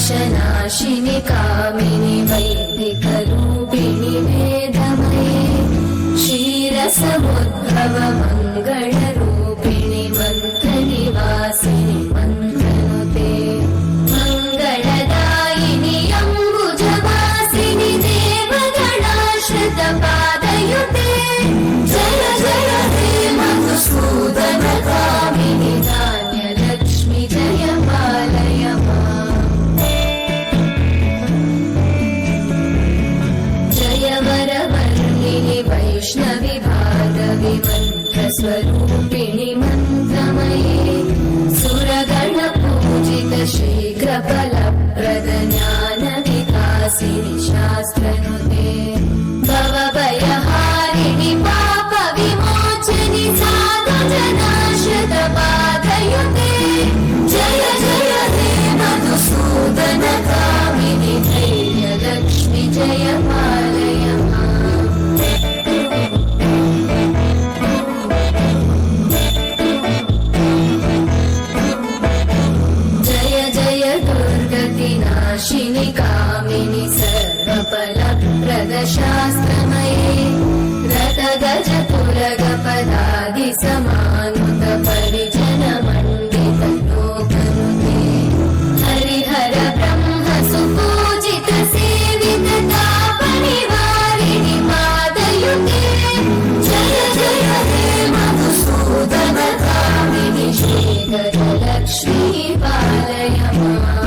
क्लेशनाशिनि कामिनि वैदिकरूपिणि वेदमये क्षीरसमुद्भव मङ्गलरूपिणि मन्त्रनिवासिनि मन्त्रनुते मङ्गलदायिनि अम्बुजवासिनि देवगणाश्रितपादयुते जय जय हे मधुसूदनकामिनि धान्यलक्ष्मि जय पालय माम् जय वरवर्णिनि वैष्णवि भार्गवि मन्त्रस्वरूपिणि मन्त्रमये सुरगणपूजित शीघ्रफलप्रद ज्ञानविकासिनि शास्त्रनुते भवभयहारिणि पापविमोचनि साधुजनाश्रितपादयुते जय जय हे मधुसूदनकामिनि धैर्यलक्ष्मि जय पालय माम् जय जय दुर्गतिनाशिनि कामिनि सर्वफलप्रदशास्त्रमये रथगजतुरगपदादिसमानुत परिजनमण्डितलोकनुते हरिहर ब्रह्म सुपूजित सेवित तापनिवारिणि पादयुते जय जय हे मधुसूदनकामिनि श्रीगजलक्ष्मी पालय माम्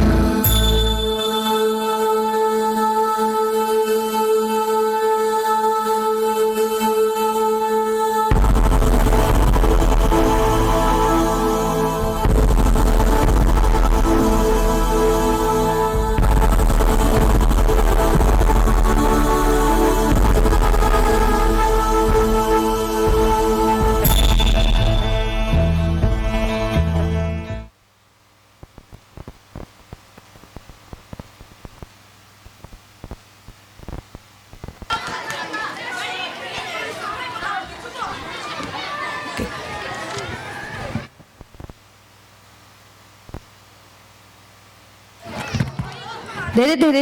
धेरै धेरै